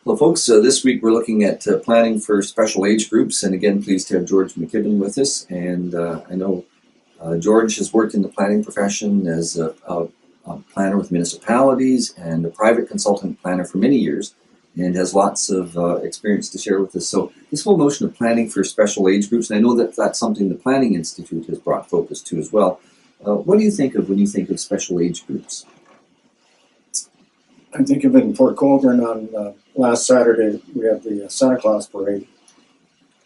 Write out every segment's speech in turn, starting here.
Well, folks, this week we're looking at planning for special age groups, and again, pleased to have George McKibbon with us. And I know George has worked in the planning profession as a planner with municipalities and a private consultant planner for many years, and has lots of experience to share with us. So this whole notion of planning for special age groups, and I know that that's something the Planning Institute has brought focus to as well. What do you think of when you think of special age groups? I think of it in Port Colborne on last Saturday. We had the Santa Claus parade,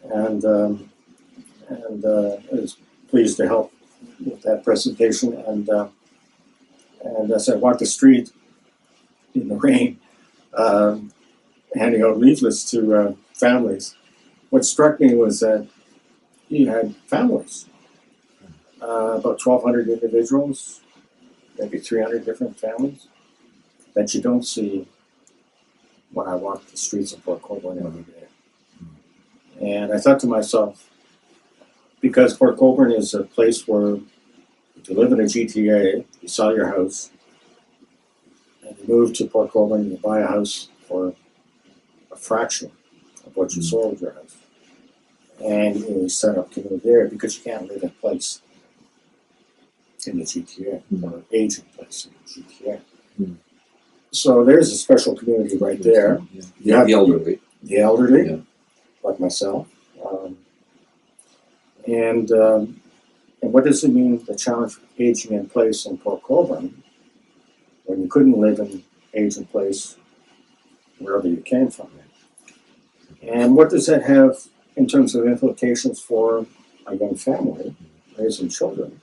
and I was pleased to help with that presentation. And as I walked the street in the rain, handing out leaflets to families, what struck me was that you had families, about 1,200 individuals, maybe 300 different families, that you don't see when I walk the streets of Port Colborne every day. And I thought to myself, because Port Colborne is a place where if you live in a GTA, you sell your house, and you move to Port Colborne and you buy a house for a fraction of what you sold your house. And you set up community there because you can't live in place in the GTA, or age in place in the GTA. So there's a special community right there. You have the elderly. The elderly, like myself. And what does it mean, the challenge of aging in place in Port Colborne, when you couldn't live in age in place wherever you came from? And what does that have in terms of implications for a young family raising children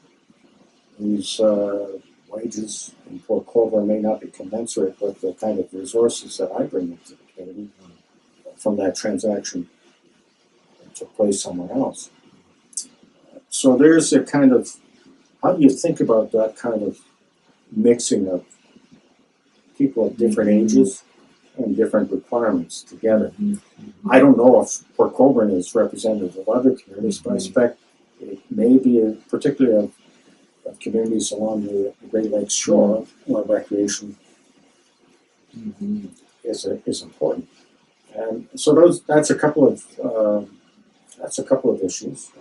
whose wages in Port Colborne may not be commensurate with the kind of resources that I bring into the community from that transaction that took place somewhere else. So there's a kind of, how do you think about that kind of mixing of people of different ages and different requirements together? I don't know if Port Colborne is representative of other communities, but I expect it may be particularly of communities along the Great Lakes shore where recreation is important. And so that's a couple of issues,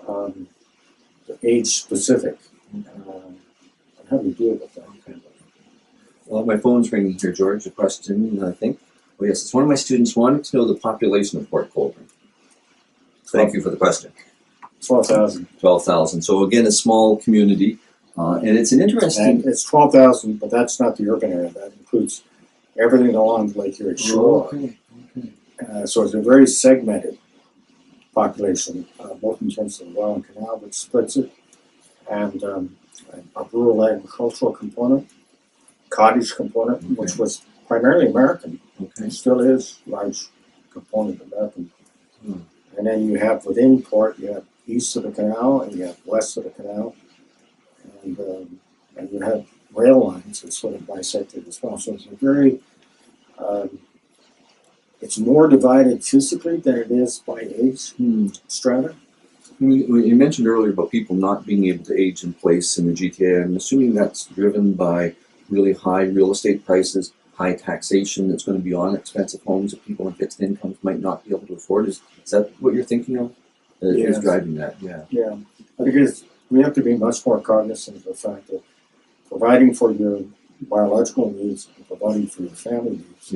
age specific. And how do you deal with that? Well, my phone's ringing here, George. A question, I think. Oh yes, it's one of my students wanted to know the population of Port Colborne. Thank you for the question. 12,000. 12,000. So again, a small community. And it's an interesting... And it's 12,000, but that's not the urban area. That includes everything along the Lake Erie shore. So it's a very segmented population, both in terms of the Welland Canal, which splits it, and a rural agricultural component, cottage component, which was primarily American. It still is a large component American. And then you have within Port, you have east of the canal, and you have west of the canal. And you have rail lines that sort of bisected as well. So it's a very, it's more divided physically than it is by age strata. You mentioned earlier about people not being able to age in place in the GTA. I'm assuming that's driven by really high real estate prices, high taxation that's going to be on expensive homes that people on fixed incomes might not be able to afford. Is that what you're thinking of? Is driving that? Yeah. Because we have to be much more cognizant of the fact that providing for your biological needs and providing for your family needs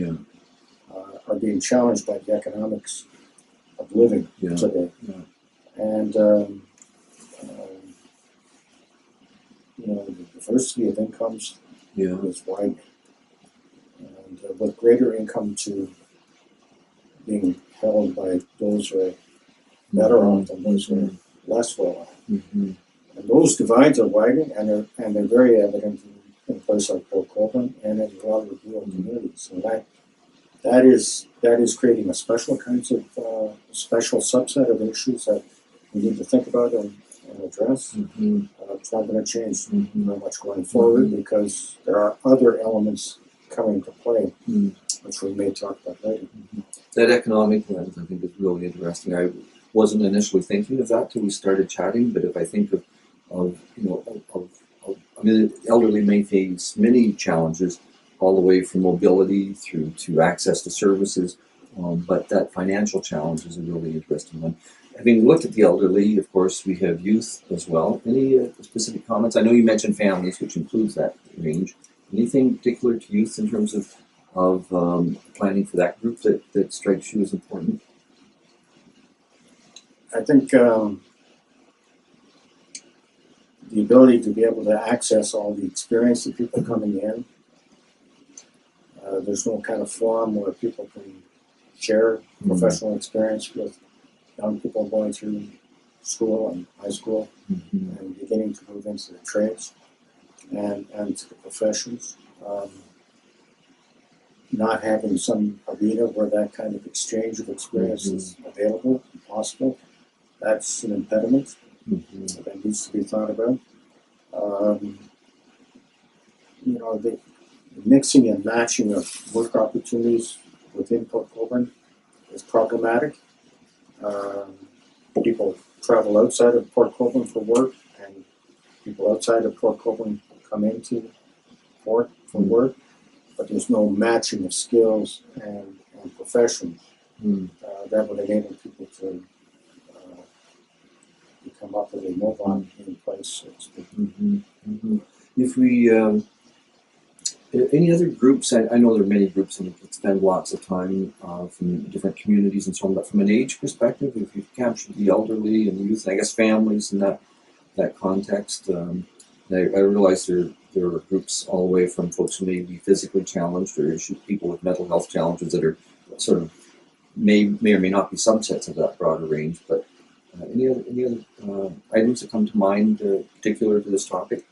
are being challenged by the economics of living today. And the diversity of incomes is widening. And with greater income to being held by those who are better off than those who are less well off. And those divides are widening, and they're very evident in a place like Port Colborne and in a lot of the rural communities. And that is creating a special special subset of issues that we need to think about and address. It's not going to change very much going forward because there are other elements coming to play, which we may talk about later. That economic lens, I think, is really interesting. I wasn't initially thinking of that till we started chatting, but if I think of I mean, the elderly may face many challenges, all the way from mobility through to access to services, But that financial challenge is a really interesting one. Having looked at the elderly, of course, we have youth as well. Any specific comments? I know you mentioned families, which includes that range. Anything particular to youth in terms of planning for that group that strikes you as important? I think the ability to be able to access all the experience of people coming in. There's no kind of forum where people can share professional experience with young people going through school and high school and beginning to move into the trades and to the professions. Not having some arena where that kind of exchange of experience is available and possible, that's an impediment that needs to be thought about. The mixing and matching of work opportunities within Port Colborne is problematic. People travel outside of Port Colborne for work, and people outside of Port Colborne come into Port for work, but there's no matching of skills and professions that would enable people to come up with a mobile in place, so to speak. If we any other groups? I know there are many groups and spend lots of time from different communities and so on. But from an age perspective, if you've captured the elderly and the youth, and I guess families in that context, I realize there are groups all the way from folks who may be physically challenged or people with mental health challenges that are sort of may or may not be subsets of that broader range. But any other items that come to mind particular to this topic?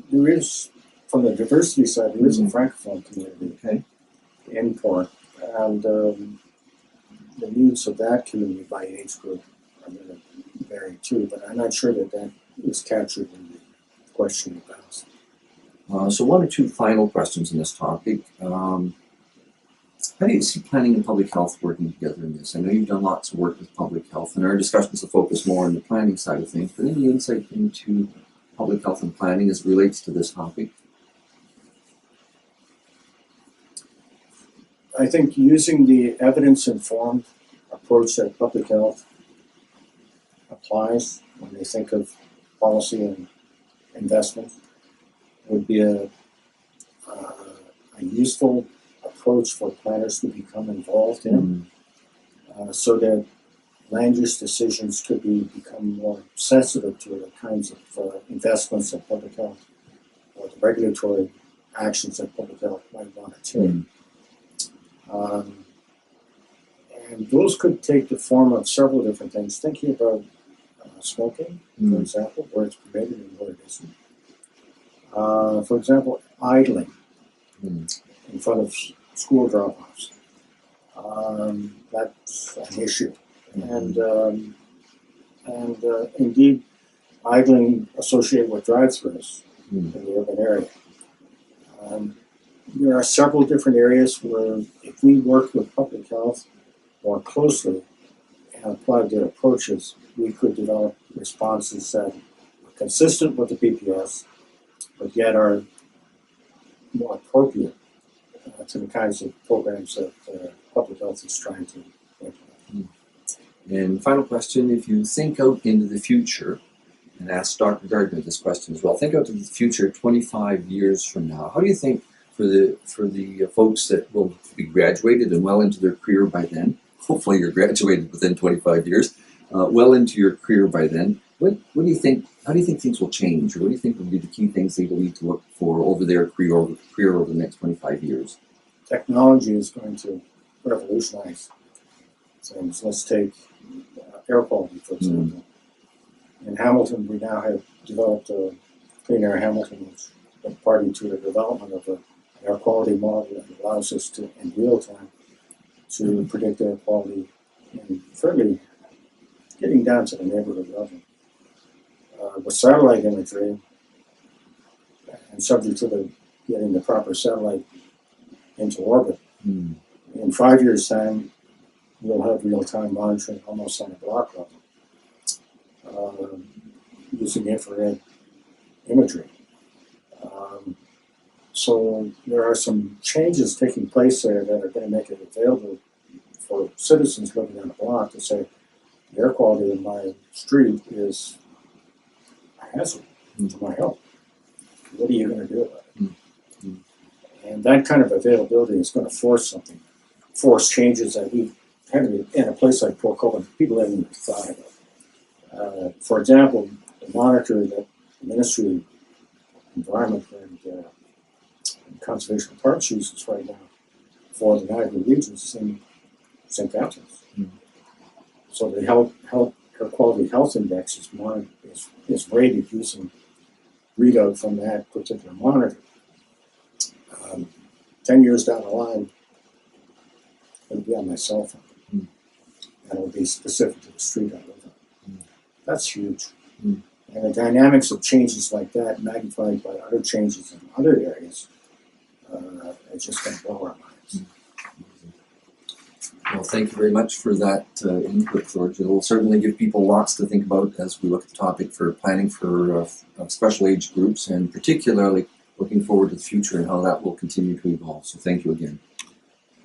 There is, from the diversity side, there is a francophone community in Port, and the needs of that community by age group are going to vary too, but I'm not sure that is captured in the question you asked. So one or two final questions on this topic. How do you see planning and public health working together in this? I know you've done lots of work with public health, and our discussions will focus more on the planning side of things, but any insight into public health and planning as it relates to this topic? I think using the evidence-informed approach that public health applies when they think of policy and investment would be a useful approach for planners to become involved in, so that land use decisions could become more sensitive to the kinds of investments that public health or the regulatory actions that public health might want to take. And those could take the form of several different things. Thinking about smoking, for example, where it's permitted and where it isn't. For example, idling in front of school drop-offs. That's an issue. And indeed, idling associated with drive-thrus in the urban area. There are several different areas where if we work with public health more closely and applied their approaches, we could develop responses that are consistent with the PPS, but yet are more appropriate to the kinds of programs that public health is trying to implement. And final question, if you think out into the future, and ask Dr. Gardner this question as well, think out to the future 25 years from now, how do you think for the folks that will be graduated and well into their career by then, hopefully you're graduated within 25 years, well into your career by then, what do you think, how do you think things will change, or what do you think will be the key things they will need to look for over their career over the next 25 years? Technology is going to revolutionize things. Let's take air quality, for example. In Hamilton, we now have developed Clean Air Hamilton, which is party to the development of an air quality model that allows us to, in real time, to predict air quality in fairly getting down to the neighborhood level. With satellite imagery, and subject to getting the proper satellite into orbit, in 5 years' time, we'll have real-time monitoring almost on a block level, using infrared imagery. So there are some changes taking place there that are going to make it available for citizens living on the block to say, the air quality in my street is a hazard to my health. What are you going to do about it? Mm-hmm. And that kind of availability is going to force changes that we haven't in a place like Port Colborne, people haven't even thought about. For example, the monitor that the Ministry of Environment and Conservation of Parks uses right now for the Niagara regions in St. Catharines. Mm-hmm. So the air quality health index is rated using readout from that particular monitor. 10 years down the line, it'll be on my cell phone. Mm. And it'll be specific to the street I live on. Mm. That's huge. Mm. And the dynamics of changes like that, magnified by other changes in other areas, it's just going to blow our minds. Well, thank you very much for that input, George. It will certainly give people lots to think about as we look at the topic for planning for special age groups, and particularly looking forward to the future and how that will continue to evolve. So thank you again.